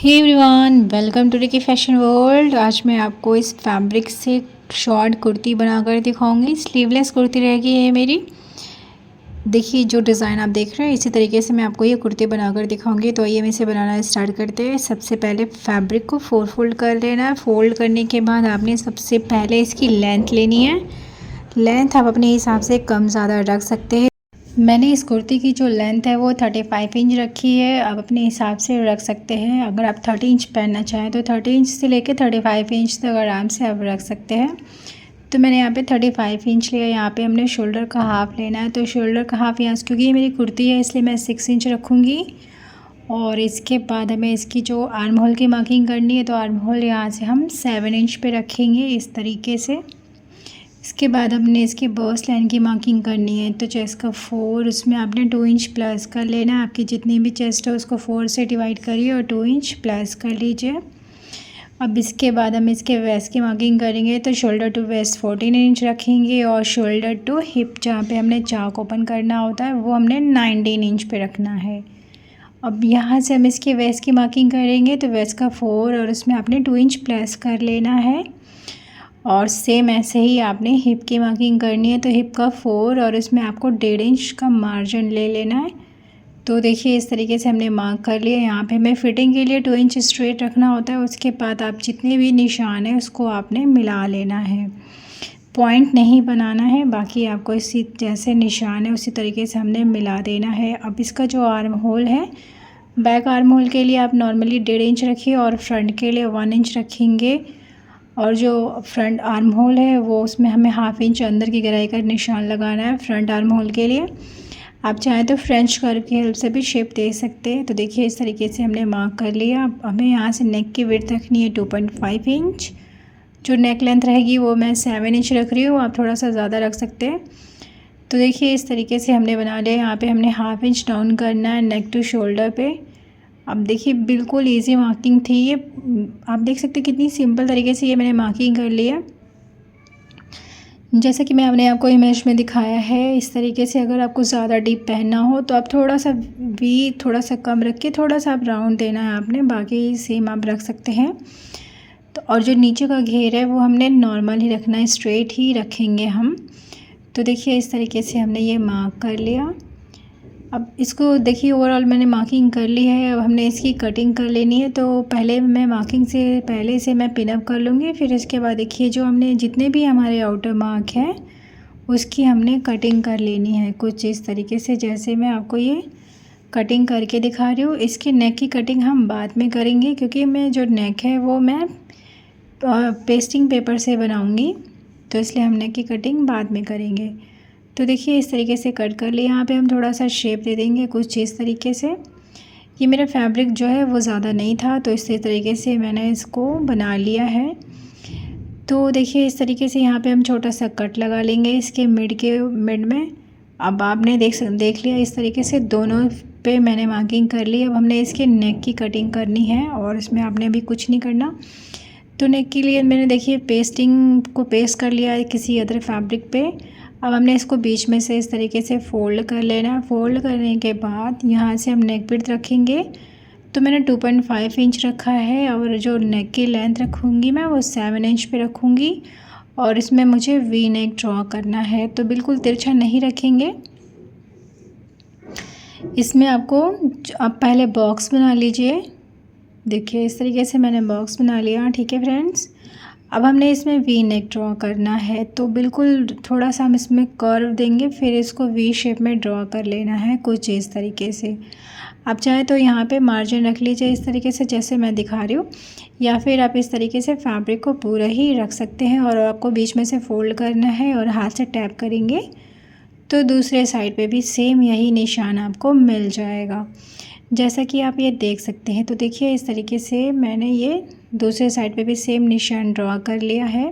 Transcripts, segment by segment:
Hey everyone, welcome to की fashion world. आज मैं आपको इस फैब्रिक से शॉर्ट कुर्ती बनाकर दिखाऊंगी। स्लीवलेस कुर्ती रहेगी ये मेरी। देखिए जो डिज़ाइन आप देख रहे हैं इसी तरीके से मैं आपको ये कुर्ती बनाकर दिखाऊंगी। तो आइए हम इसे बनाना स्टार्ट करते हैं। सबसे पहले फैब्रिक को फोल्ड कर लेना है। फोल्ड करने के बाद आपने सबसे पहले इसकी लेंथ लेनी है। लेंथ आप अपने हिसाब से कम ज़्यादा रख सकते हैं। मैंने इस कुर्ती की जो लेंथ है वो 35 इंच रखी है। आप अपने हिसाब से रख सकते हैं। अगर आप 30 इंच पहनना चाहें तो 30 इंच से लेकर 35 इंच तक आराम से आप रख सकते हैं। तो मैंने यहाँ पे 35 इंच लिया। यहाँ पे हमने शोल्डर का हाफ़ लेना है। तो शोल्डर का हाफ़ यहाँ क्योंकि ये मेरी कुर्ती है इसलिए मैं 6 इंच रखूँगी। और इसके बाद हमें इसकी जो आर्म होल की मार्किंग करनी है तो आर्म होल यहाँ से हम 7 इंच पे रखेंगे इस तरीके से। इसके बाद हमने इसकी बस्ट लाइन की मार्किंग करनी है। तो चेस्ट का 4 उसमें आपने 2 इंच प्लस कर लेना है। आपकी जितनी भी चेस्ट है उसको 4 से डिवाइड करिए और 2 इंच प्लस कर लीजिए। अब इसके बाद हम इसके वेस्ट की मार्किंग करेंगे। तो शोल्डर टू वेस्ट 14 इंच रखेंगे और शोल्डर टू हिप जहाँ पे हमने चाक ओपन करना होता है वो हमने 19 इंच पे रखना है। अब यहाँ से हम इसके वेस्ट की मार्किंग करेंगे। तो वेस्ट का 4 और उसमें आपने 2 इंच प्लस कर लेना है। और सेम ऐसे ही आपने हिप की मार्किंग करनी है। तो हिप का 4 और इसमें आपको 1.5 इंच का मार्जिन ले लेना है। तो देखिए इस तरीके से हमने मार्क कर लिया। यहाँ पे हमें फिटिंग के लिए 2 इंच स्ट्रेट रखना होता है। उसके बाद आप जितने भी निशान है उसको आपने मिला लेना है। पॉइंट नहीं बनाना है, बाकी आपको इसी जैसे निशान है उसी तरीके से हमने मिला देना है। अब इसका जो आर्म होल है, बैक आर्म होल के लिए आप नॉर्मली 1.5 इंच रखिए और फ्रंट के लिए 1 इंच रखेंगे। और जो फ्रंट आर्म होल है वो उसमें हमें हाफ़ इंच अंदर की गहराई का निशान लगाना है फ्रंट आर्म होल के लिए। आप चाहें तो फ्रेंच कर्व की हेल्प से भी शेप दे सकते हैं। तो देखिए इस तरीके से हमने मार्क कर लिया। अब हमें यहाँ से नेक की विड्थ रखनी है 2.5 इंच। जो नेक लेंथ रहेगी वो मैं 7 इंच रख रही हूँ, आप थोड़ा सा ज़्यादा रख सकते हैं। तो देखिए इस तरीके से हमने बना लिया। यहाँ पे हमने हाफ़ इंच डाउन करना है नेक टू शोल्डर पे। अब देखिए बिल्कुल इजी मार्किंग थी ये। आप देख सकते हैं कितनी सिंपल तरीके से ये मैंने मार्किंग कर लिया। जैसा कि मैंने आपको इमेज में दिखाया है इस तरीके से। अगर आपको ज़्यादा डीप पहनना हो तो आप थोड़ा सा वी थोड़ा सा कम रख के थोड़ा सा आप राउंड देना है आपने, बाकी सेम आप रख सकते हैं। तो और जो नीचे का घेर है वो हमने नॉर्मल ही रखना है, स्ट्रेट ही रखेंगे हम। तो देखिए इस तरीके से हमने ये मार्क कर लिया। अब इसको देखिए ओवरऑल मैंने मार्किंग कर ली है। अब हमने इसकी कटिंग कर लेनी है। तो पहले मैं मार्किंग से पहले से मैं पिन अप कर लूँगी। फिर इसके बाद देखिए जो हमने जितने भी हमारे आउटर मार्क है उसकी हमने कटिंग कर लेनी है कुछ इस तरीके से, जैसे मैं आपको ये कटिंग करके दिखा रही हूँ। इसके नेक की कटिंग हम बाद में करेंगे क्योंकि मैं जो नेक है वो मैं पेस्टिंग पेपर से बनाऊँगी, तो इसलिए हम नेक की कटिंग बाद में करेंगे। तो देखिए इस तरीके से कट कर लिया। यहाँ पे हम थोड़ा सा शेप दे देंगे कुछ इस तरीके से। ये मेरा फैब्रिक जो है वो ज़्यादा नहीं था तो इस तरीके से मैंने इसको बना लिया है। तो देखिए इस तरीके से यहाँ पे हम छोटा सा कट लगा लेंगे इसके मिड में। अब आपने देख लिया इस तरीके से दोनों पे मैंने मार्किंग कर ली। अब हमने इसके नेक की कटिंग करनी है और इसमें आपने अभी कुछ नहीं करना। तो नेक के लिए मैंने देखिए पेस्टिंग को पेस्ट कर लिया है किसी अदर फैब्रिक पे। अब हमने इसको बीच में से इस तरीके से फ़ोल्ड कर लेना है। फ़ोल्ड करने के बाद यहाँ से हम नेक विड्थ रखेंगे। तो मैंने 2.5 इंच रखा है और जो नेक की लेंथ रखूँगी मैं वो 7 इंच पे रखूँगी। और इसमें मुझे वी नेक ड्रॉ करना है, तो बिल्कुल तिरछा नहीं रखेंगे। इसमें आपको आप पहले बॉक्स बना लीजिए। देखिए इस तरीके से मैंने बॉक्स बना लिया। ठीक है फ्रेंड्स, अब हमने इसमें वी नेक ड्रॉ करना है। तो बिल्कुल थोड़ा सा हम इसमें कर्व देंगे, फिर इसको वी शेप में ड्रॉ कर लेना है कुछ इस तरीके से। आप चाहे तो यहाँ पे मार्जिन रख लीजिए इस तरीके से जैसे मैं दिखा रही हूँ, या फिर आप इस तरीके से फैब्रिक को पूरा ही रख सकते हैं। और आपको बीच में से फ़ोल्ड करना है और हाथ से टैप करेंगे तो दूसरे साइड पे भी सेम यही निशान आपको मिल जाएगा जैसा कि आप ये देख सकते हैं। तो देखिए इस तरीके से मैंने ये दूसरे साइड पे भी सेम निशान ड्रॉ कर लिया है।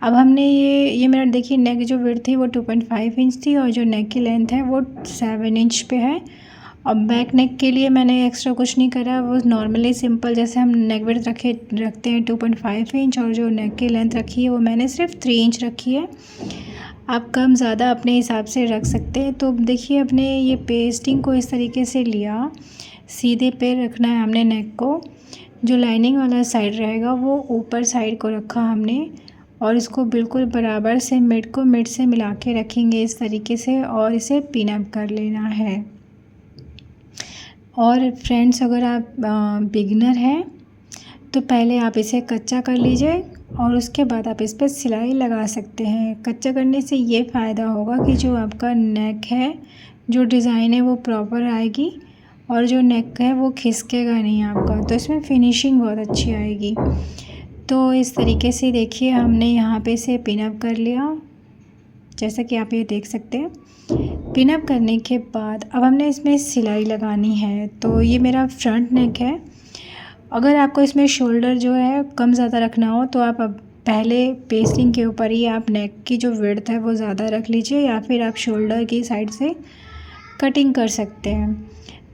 अब हमने ये मेरा देखिए नेक जो विड्थ थी वो 2.5 इंच थी और जो नेक की लेंथ है वो 7 इंच पे है। अब बैक नेक के लिए मैंने एक्स्ट्रा कुछ नहीं करा, वो नॉर्मली सिंपल जैसे हम नेक विड्थ रखते हैं 2.5 इंच और जो नेक की लेंथ रखी है वो मैंने सिर्फ 3 इंच रखी है। आप कम ज़्यादा अपने हिसाब से रख सकते हैं। तो देखिए अपने ये पेस्टिंग को इस तरीके से लिया, सीधे पे रखना है हमने नेक को। जो लाइनिंग वाला साइड रहेगा वो ऊपर साइड को रखा हमने और इसको बिल्कुल बराबर से मिड को मिड से मिला के रखेंगे इस तरीके से और इसे पिन अप कर लेना है। और फ्रेंड्स, अगर आप बिगिनर हैं तो पहले आप इसे कच्चा कर लीजिए और उसके बाद आप इस पर सिलाई लगा सकते हैं। कच्चा करने से ये फ़ायदा होगा कि जो आपका नेक है, जो डिज़ाइन है वो प्रॉपर आएगी और जो नेक है वो खिसकेगा नहीं आपका, तो इसमें फिनिशिंग बहुत अच्छी आएगी। तो इस तरीके से देखिए हमने यहाँ पे इसे पिन अप कर लिया, जैसा कि आप ये देख सकते हैं। पिन अप करने के बाद अब हमने इसमें सिलाई लगानी है। तो ये मेरा फ्रंट नेक है। अगर आपको इसमें शोल्डर जो है कम ज़्यादा रखना हो तो आप अब पहले पेस्टिंग के ऊपर ही आप नेक की जो विड्थ है वो ज़्यादा रख लीजिए या फिर आप शोल्डर की साइड से कटिंग कर सकते हैं।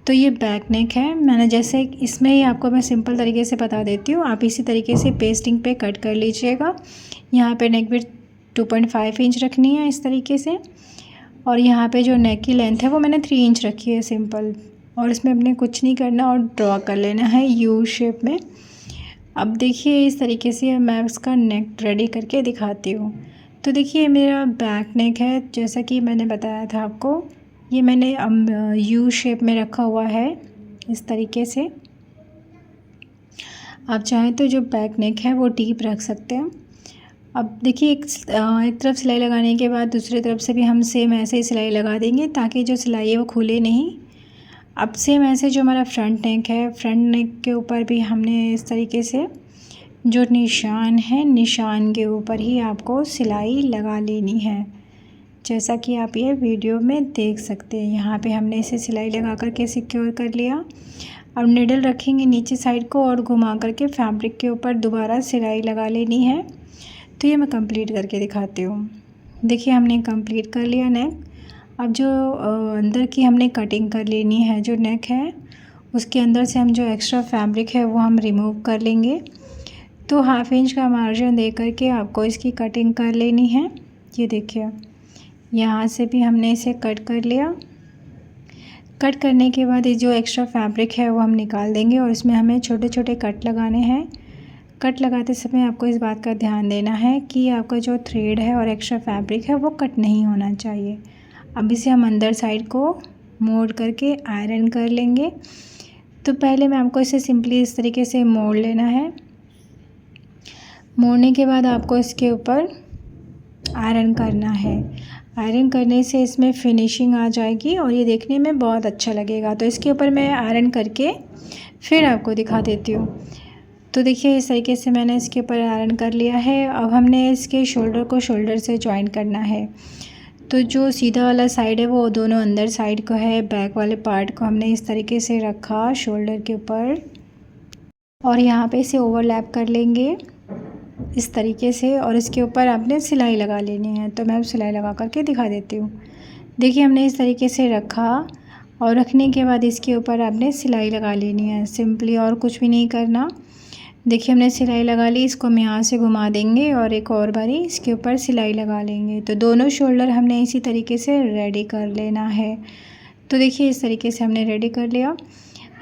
तो ये बैक नेक है। मैंने जैसे इसमें ही आपको मैं सिंपल तरीके से बता देती हूँ, आप इसी तरीके से पेस्टिंग पे कट कर लीजिएगा। यहाँ पे नेक विड्थ 2.5 इंच रखनी है इस तरीके से और यहाँ पे जो नेक की लेंथ है वो मैंने 3 इंच रखी है सिंपल। और इसमें अपने कुछ नहीं करना और ड्रॉ कर लेना है यू शेप में। अब देखिए इस तरीके से मैं इसका नेक रेडी करके दिखाती हूँ। तो देखिए मेरा बैक नेक है, जैसा कि मैंने बताया था आपको, ये मैंने यू शेप में रखा हुआ है इस तरीके से। आप चाहें तो जो बैक नेक है वो डीप रख सकते हैं। अब देखिए एक तरफ सिलाई लगाने के बाद दूसरी तरफ से भी हम सेम ऐसे ही सिलाई लगा देंगे ताकि जो सिलाई है वो खुले नहीं। अब सेम ऐसे जो हमारा फ्रंट नेक है, फ्रंट नेक के ऊपर भी हमने इस तरीके से जो निशान है, निशान के ऊपर ही आपको सिलाई लगा लेनी है, जैसा कि आप ये वीडियो में देख सकते हैं। यहाँ पे हमने इसे सिलाई लगा करके सिक्योर कर लिया। अब निडल रखेंगे नीचे साइड को और घुमा करके फैब्रिक के ऊपर दोबारा सिलाई लगा लेनी है। तो ये मैं कंप्लीट करके दिखाती हूँ। देखिए हमने कंप्लीट कर लिया नेक। अब जो अंदर की हमने कटिंग कर लेनी है, जो नेक है उसके अंदर से हम जो एक्स्ट्रा फैब्रिक है वो हम रिमूव कर लेंगे। तो 1/2 इंच का मार्जिन दे करके आपको इसकी कटिंग कर लेनी है। ये देखिए यहाँ से भी हमने इसे कट कर लिया। कट करने के बाद ये जो एक्स्ट्रा फैब्रिक है वो हम निकाल देंगे और इसमें हमें छोटे छोटे कट लगाने हैं। कट लगाते समय आपको इस बात का ध्यान देना है कि आपका जो थ्रेड है और एक्स्ट्रा फैब्रिक है वो कट नहीं होना चाहिए। अब इसे हम अंदर साइड को मोड़ करके आयरन कर लेंगे। तो पहले मैं आपको इसे सिंपली इस तरीके से मोड़ लेना है। मोड़ने के बाद आपको इसके ऊपर आयरन करना है। आयरन करने से इसमें फिनिशिंग आ जाएगी और ये देखने में बहुत अच्छा लगेगा। तो इसके ऊपर मैं आयरन करके फिर आपको दिखा देती हूँ। तो देखिए इस तरीके से मैंने इसके ऊपर आयरन कर लिया है। अब हमने इसके शोल्डर को शोल्डर से जॉइन करना है। तो जो सीधा वाला साइड है वो दोनों अंदर साइड को है, बैक वाले पार्ट को हमने इस तरीके से रखा शोल्डर के ऊपर और यहाँ पे इसे ओवरलैप कर लेंगे इस तरीके से और इसके ऊपर आपने सिलाई लगा लेनी है। तो मैं सिलाई लगा करके दिखा देती हूँ। देखिए हमने इस तरीके से रखा और रखने के बाद इसके ऊपर आपने सिलाई लगा लेनी है सिंपली, और कुछ भी नहीं करना। देखिए हमने सिलाई लगा ली, इसको हम यहाँ से घुमा देंगे और एक और बारी इसके ऊपर सिलाई लगा लेंगे। तो दोनों शोल्डर हमने इसी तरीके से रेडी कर लेना है। तो देखिए इस तरीके से हमने रेडी कर लिया।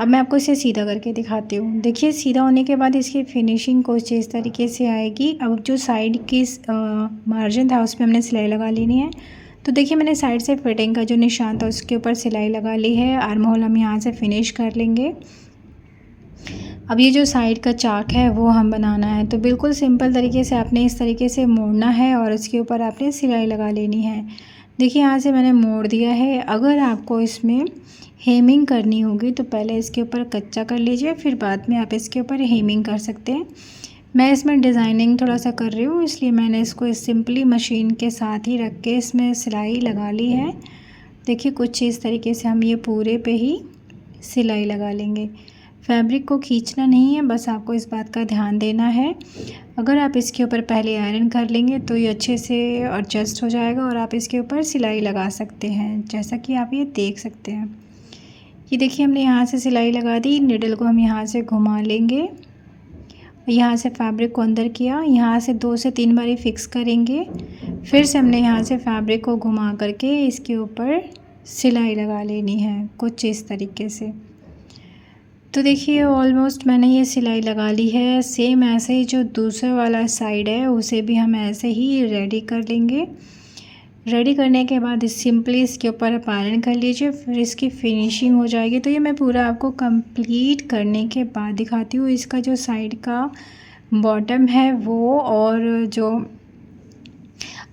अब मैं आपको इसे सीधा करके दिखाती हूँ। देखिए सीधा होने के बाद इसकी फिनिशिंग कुछ इस तरीके से आएगी। अब जो साइड की मार्जिन था उस पर हमने सिलाई लगा लेनी है। तो देखिए मैंने साइड से फिटिंग का जो निशान था उसके ऊपर सिलाई लगा ली है। आर्म होल हम यहाँ से फिनिश कर लेंगे। अब ये जो साइड का चाक है वो हम बनाना है। तो बिल्कुल सिंपल तरीके से आपने इस तरीके से मोड़ना है और इसके ऊपर आपने सिलाई लगा लेनी है। देखिए यहाँ से मैंने मोड़ दिया है। अगर आपको इसमें हेमिंग करनी होगी तो पहले इसके ऊपर कच्चा कर लीजिए, फिर बाद में आप इसके ऊपर हेमिंग कर सकते हैं। मैं इसमें डिज़ाइनिंग थोड़ा सा कर रही हूँ, इसलिए मैंने इसको सिंपली मशीन के साथ ही रख के इसमें सिलाई लगा ली है। देखिए कुछ इस तरीके से हम ये पूरे पे ही सिलाई लगा लेंगे। फैब्रिक को खींचना नहीं है, बस आपको इस बात का ध्यान देना है। अगर आप इसके ऊपर पहले आयरन कर लेंगे तो ये अच्छे से एडजस्ट हो जाएगा और आप इसके ऊपर सिलाई लगा सकते हैं, जैसा कि आप ये देख सकते हैं। ये देखिए हमने यहाँ से सिलाई लगा दी। निडल को हम यहाँ से घुमा लेंगे, यहाँ से फैब्रिक को अंदर किया, यहाँ से 2 से 3 बारी फिक्स करेंगे। फिर से हमने यहाँ से फैब्रिक को घुमा करके इसके ऊपर सिलाई लगा लेनी है कुछ इस तरीके से। तो देखिए ऑलमोस्ट मैंने ये सिलाई लगा ली है। सेम ऐसे ही जो दूसरा वाला साइड है उसे भी हम ऐसे ही रेडी कर लेंगे। रेडी करने के बाद सिंपली इसके ऊपर आप आयरन कर लीजिए, फिर इसकी फिनिशिंग हो जाएगी। तो ये मैं पूरा आपको कंप्लीट करने के बाद दिखाती हूँ। इसका जो साइड का बॉटम है वो और जो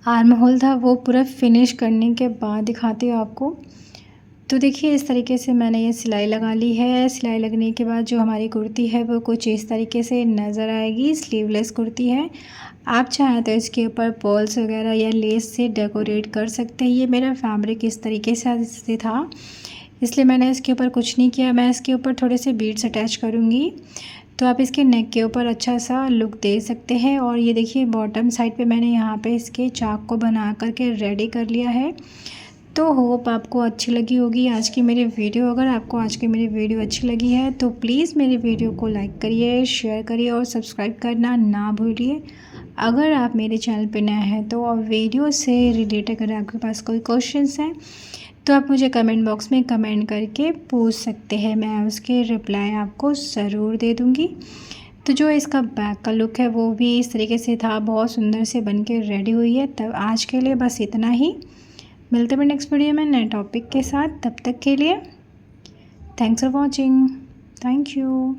आर्म होल था वो पूरा फिनिश करने के बाद दिखाती हूँ आपको। तो देखिए इस तरीके से मैंने ये सिलाई लगा ली है। सिलाई लगने के बाद जो हमारी कुर्ती है वो कुछ इस तरीके से नज़र आएगी। स्लीवलेस कुर्ती है। आप चाहें तो इसके ऊपर पर्ल्स वगैरह या लेस से डेकोरेट कर सकते हैं। ये मेरा फैब्रिक इस तरीके से था, इसलिए मैंने इसके ऊपर कुछ नहीं किया। मैं इसके ऊपर थोड़े से बीड्स अटैच करूँगी, तो आप इसके नेक के ऊपर अच्छा सा लुक दे सकते हैं। और ये देखिए बॉटम साइड पे मैंने यहाँ पे इसके चाक को बना करके रेडी कर लिया है। तो होप आपको अच्छी लगी होगी आज की मेरी वीडियो। अगर आपको आज की मेरी वीडियो अच्छी लगी है तो प्लीज़ मेरी वीडियो को लाइक करिए, शेयर करिए और सब्सक्राइब करना ना भूलिए। अगर आप मेरे चैनल पर नए हैं तो और वीडियो से रिलेटेड अगर आपके पास कोई क्वेश्चंस हैं तो आप मुझे कमेंट बॉक्स में कमेंट करके पूछ सकते हैं, मैं उसके रिप्लाई आपको ज़रूर दे दूँगी। तो जो इसका बैक का लुक है वो भी इस तरीके से था, बहुत सुंदर से बन के रेडी हुई है। तब आज के लिए बस इतना ही। मिलते हैं नेक्स्ट वीडियो में नए टॉपिक के साथ। तब तक के लिए thanks for watching. Thank you.